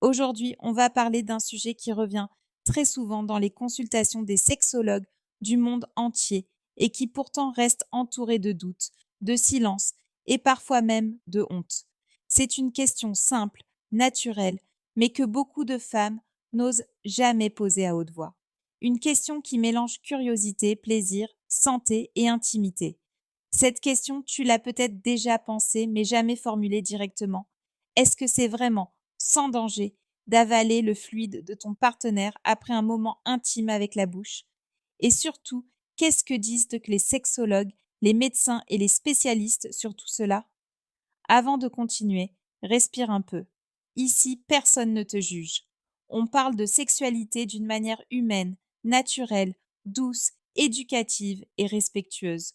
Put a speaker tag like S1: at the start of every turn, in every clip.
S1: Aujourd'hui, on va parler d'un sujet qui revient très souvent dans les consultations des sexologues du monde entier et qui pourtant reste entouré de doutes, de silence et parfois même de honte. C'est une question simple, naturelle, mais que beaucoup de femmes n'osent jamais poser à haute voix. Une question qui mélange curiosité, plaisir, santé et intimité. Cette question, tu l'as peut-être déjà pensée, mais jamais formulée directement. Est-ce que c'est vraiment sans danger d'avaler le fluide de ton partenaire après un moment intime avec la bouche? Et surtout, qu'est-ce que disent les sexologues, les médecins et les spécialistes sur tout cela? Avant de continuer, respire un peu. Ici, personne ne te juge. On parle de sexualité d'une manière humaine, naturelle, douce, éducative et respectueuse.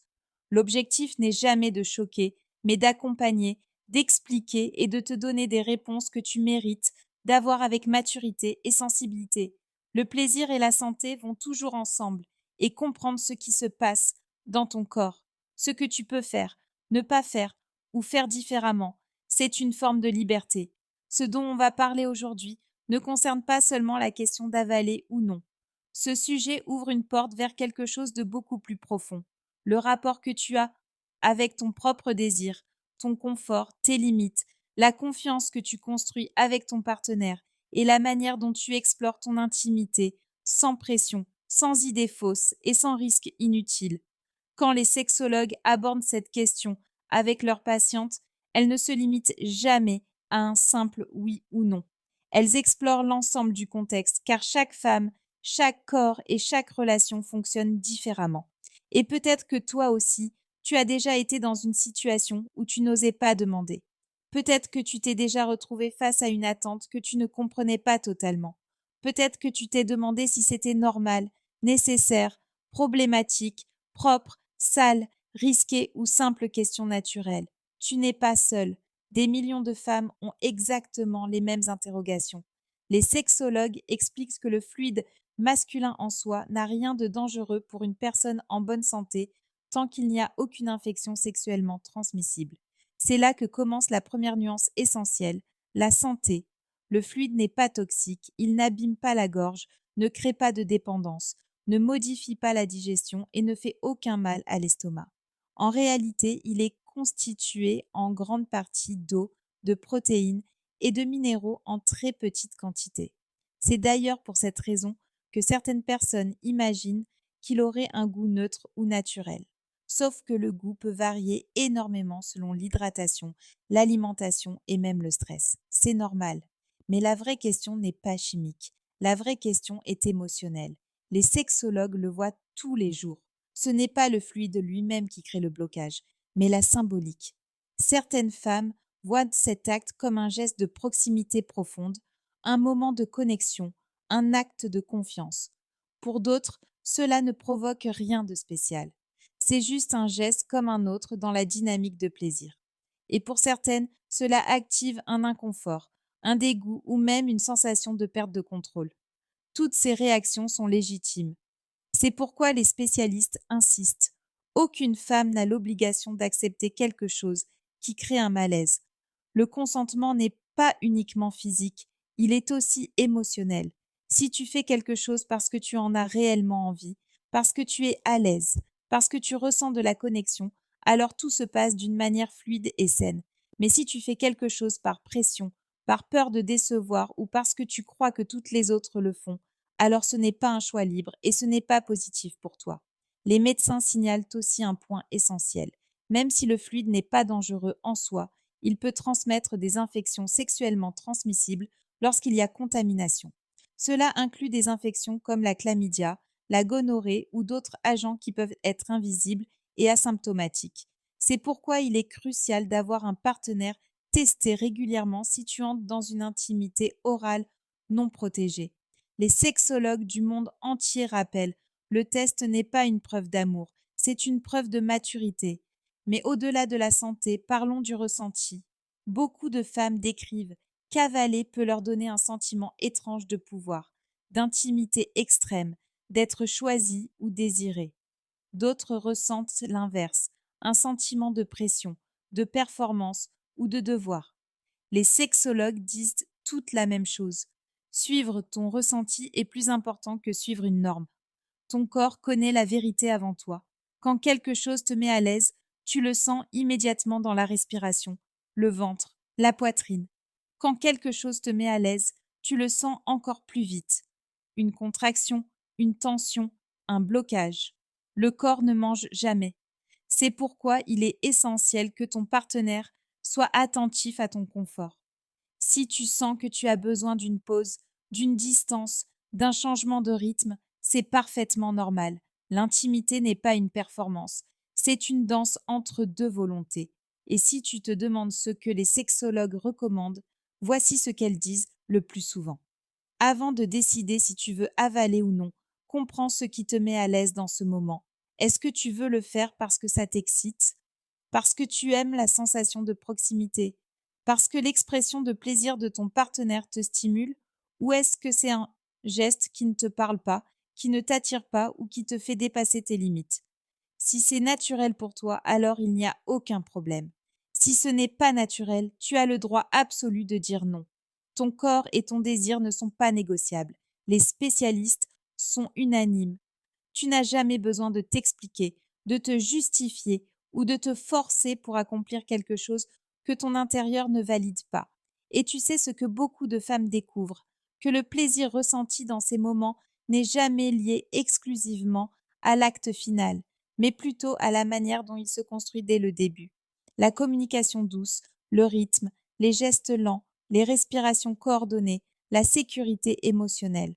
S1: L'objectif n'est jamais de choquer, mais d'accompagner, d'expliquer et de te donner des réponses que tu mérites d'avoir avec maturité et sensibilité. Le plaisir et la santé vont toujours ensemble et comprendre ce qui se passe dans ton corps, ce que tu peux faire, ne pas faire ou faire différemment. C'est une forme de liberté. Ce dont on va parler aujourd'hui ne concerne pas seulement la question d'avaler ou non. Ce sujet ouvre une porte vers quelque chose de beaucoup plus profond. Le rapport que tu as avec ton propre désir, ton confort, tes limites, la confiance que tu construis avec ton partenaire et la manière dont tu explores ton intimité sans pression, sans idées fausses et sans risque inutile. Quand les sexologues abordent cette question avec leurs patientes, elles ne se limitent jamais à un simple oui ou non. Elles explorent l'ensemble du contexte, car chaque femme, chaque corps et chaque relation fonctionnent différemment. Et peut-être que toi aussi, tu as déjà été dans une situation où tu n'osais pas demander. Peut-être que tu t'es déjà retrouvé face à une attente que tu ne comprenais pas totalement. Peut-être que tu t'es demandé si c'était normal, nécessaire, problématique, propre, sale, risquée ou simple question naturelle. Tu n'es pas seule. Des millions de femmes ont exactement les mêmes interrogations. Les sexologues expliquent que le fluide masculin en soi n'a rien de dangereux pour une personne en bonne santé tant qu'il n'y a aucune infection sexuellement transmissible. C'est là que commence la première nuance essentielle, la santé. Le fluide n'est pas toxique, il n'abîme pas la gorge, ne crée pas de dépendance, ne modifie pas la digestion et ne fait aucun mal à l'estomac. En réalité, il est constitué en grande partie d'eau, de protéines et de minéraux en très petite quantité. C'est d'ailleurs pour cette raison que certaines personnes imaginent qu'il aurait un goût neutre ou naturel. Sauf que le goût peut varier énormément selon l'hydratation, l'alimentation et même le stress. C'est normal. Mais la vraie question n'est pas chimique. La vraie question est émotionnelle. Les sexologues le voient tous les jours. Ce n'est pas le fluide lui-même qui crée le blocage, mais la symbolique. Certaines femmes voient cet acte comme un geste de proximité profonde, un moment de connexion, un acte de confiance. Pour d'autres, cela ne provoque rien de spécial. C'est juste un geste comme un autre dans la dynamique de plaisir. Et pour certaines, cela active un inconfort, un dégoût ou même une sensation de perte de contrôle. Toutes ces réactions sont légitimes. C'est pourquoi les spécialistes insistent. Aucune femme n'a l'obligation d'accepter quelque chose qui crée un malaise. Le consentement n'est pas uniquement physique, il est aussi émotionnel. Si tu fais quelque chose parce que tu en as réellement envie, parce que tu es à l'aise, parce que tu ressens de la connexion, alors tout se passe d'une manière fluide et saine. Mais si tu fais quelque chose par pression, par peur de décevoir ou parce que tu crois que toutes les autres le font, alors ce n'est pas un choix libre et ce n'est pas positif pour toi. Les médecins signalent aussi un point essentiel. Même si le fluide n'est pas dangereux en soi, il peut transmettre des infections sexuellement transmissibles lorsqu'il y a contamination. Cela inclut des infections comme la chlamydia, la gonorrhée ou d'autres agents qui peuvent être invisibles et asymptomatiques. C'est pourquoi il est crucial d'avoir un partenaire testé régulièrement si tu entres dans une intimité orale non protégée. Les sexologues du monde entier rappellent, le test n'est pas une preuve d'amour, c'est une preuve de maturité. Mais au-delà de la santé, parlons du ressenti. Beaucoup de femmes décrivent qu'avaler peut leur donner un sentiment étrange de pouvoir, d'intimité extrême, d'être choisies ou désirées. D'autres ressentent l'inverse, un sentiment de pression, de performance ou de devoir. Les sexologues disent toutes la même chose. Suivre ton ressenti est plus important que suivre une norme. Ton corps connaît la vérité avant toi. Quand quelque chose te met à l'aise, tu le sens immédiatement dans la respiration, le ventre, la poitrine. Quand quelque chose te met à l'aise, tu le sens encore plus vite. Une contraction, une tension, un blocage. Le corps ne mange jamais. C'est pourquoi il est essentiel que ton partenaire soit attentif à ton confort. Si tu sens que tu as besoin d'une pause, d'une distance, d'un changement de rythme, c'est parfaitement normal. L'intimité n'est pas une performance, c'est une danse entre deux volontés. Et si tu te demandes ce que les sexologues recommandent, voici ce qu'elles disent le plus souvent. Avant de décider si tu veux avaler ou non, comprends ce qui te met à l'aise dans ce moment. Est-ce que tu veux le faire parce que ça t'excite? Parce que tu aimes la sensation de proximité? Parce que l'expression de plaisir de ton partenaire te stimule? Ou est-ce que c'est un geste qui ne te parle pas, qui ne t'attire pas ou qui te fait dépasser tes limites? Si c'est naturel pour toi, alors il n'y a aucun problème. Si ce n'est pas naturel, tu as le droit absolu de dire non. Ton corps et ton désir ne sont pas négociables. Les spécialistes sont unanimes. Tu n'as jamais besoin de t'expliquer, de te justifier ou de te forcer pour accomplir quelque chose que ton intérieur ne valide pas. Et tu sais ce que beaucoup de femmes découvrent, que le plaisir ressenti dans ces moments n'est jamais lié exclusivement à l'acte final, mais plutôt à la manière dont il se construit dès le début. La communication douce, le rythme, les gestes lents, les respirations coordonnées, la sécurité émotionnelle.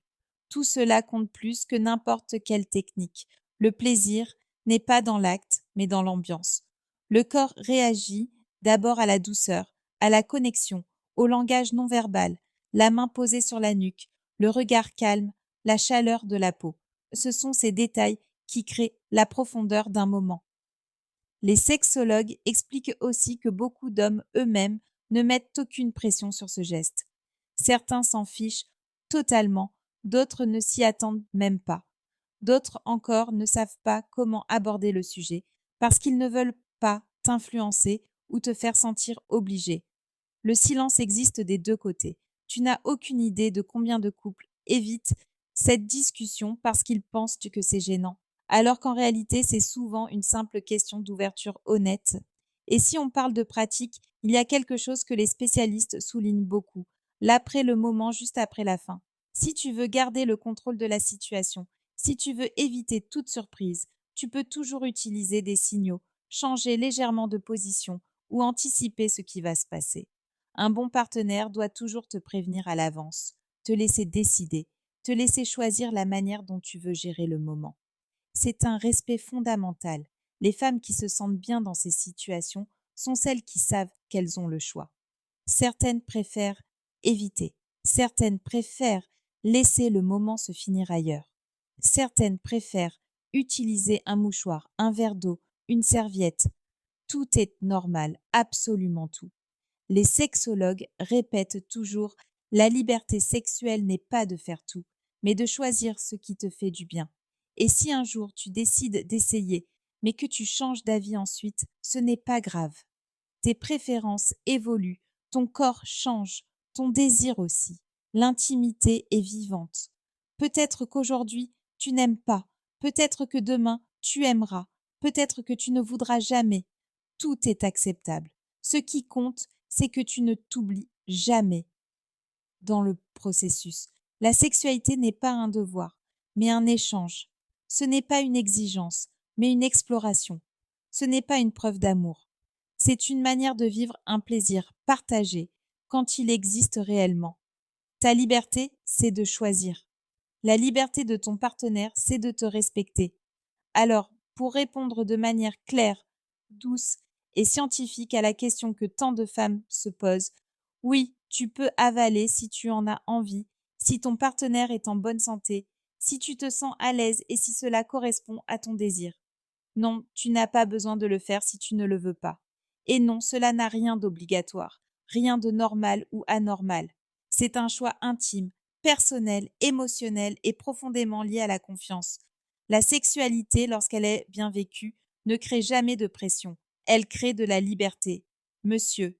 S1: Tout cela compte plus que n'importe quelle technique. Le plaisir n'est pas dans l'acte, mais dans l'ambiance. Le corps réagit d'abord à la douceur, à la connexion, au langage non verbal, la main posée sur la nuque, le regard calme, la chaleur de la peau. Ce sont ces détails qui créent la profondeur d'un moment. Les sexologues expliquent aussi que beaucoup d'hommes eux-mêmes ne mettent aucune pression sur ce geste. Certains s'en fichent totalement, d'autres ne s'y attendent même pas. D'autres encore ne savent pas comment aborder le sujet parce qu'ils ne veulent pas t'influencer ou te faire sentir obligé. Le silence existe des deux côtés. Tu n'as aucune idée de combien de couples évitent cette discussion parce qu'ils pensent que c'est gênant, alors qu'en réalité, c'est souvent une simple question d'ouverture honnête. Et si on parle de pratique, il y a quelque chose que les spécialistes soulignent beaucoup, l'après le moment juste après la fin. Si tu veux garder le contrôle de la situation, si tu veux éviter toute surprise, tu peux toujours utiliser des signaux, changer légèrement de position ou anticiper ce qui va se passer. Un bon partenaire doit toujours te prévenir à l'avance, te laisser décider, te laisser choisir la manière dont tu veux gérer le moment. C'est un respect fondamental. Les femmes qui se sentent bien dans ces situations sont celles qui savent qu'elles ont le choix. Certaines préfèrent éviter, certaines préfèrent laisser le moment se finir ailleurs. Certaines préfèrent utiliser un mouchoir, un verre d'eau, une serviette. Tout est normal, absolument tout. Les sexologues répètent toujours: la liberté sexuelle n'est pas de faire tout, mais de choisir ce qui te fait du bien. Et si un jour tu décides d'essayer, mais que tu changes d'avis ensuite, ce n'est pas grave. Tes préférences évoluent, ton corps change, ton désir aussi. L'intimité est vivante. Peut-être qu'aujourd'hui, tu n'aimes pas, peut-être que demain, tu aimeras, peut-être que tu ne voudras jamais. Tout est acceptable. Ce qui compte, c'est que tu ne t'oublies jamais dans le processus. La sexualité n'est pas un devoir, mais un échange. Ce n'est pas une exigence, mais une exploration. Ce n'est pas une preuve d'amour. C'est une manière de vivre un plaisir partagé quand il existe réellement. Ta liberté, c'est de choisir. La liberté de ton partenaire, c'est de te respecter. Alors, pour répondre de manière claire, douce et scientifique à la question que tant de femmes se posent, oui, tu peux avaler si tu en as envie, si ton partenaire est en bonne santé, si tu te sens à l'aise et si cela correspond à ton désir. Non, tu n'as pas besoin de le faire si tu ne le veux pas. Et non, cela n'a rien d'obligatoire, rien de normal ou anormal. C'est un choix intime, personnel, émotionnel et profondément lié à la confiance. La sexualité, lorsqu'elle est bien vécue, ne crée jamais de pression. Elle crée de la liberté. Monsieur,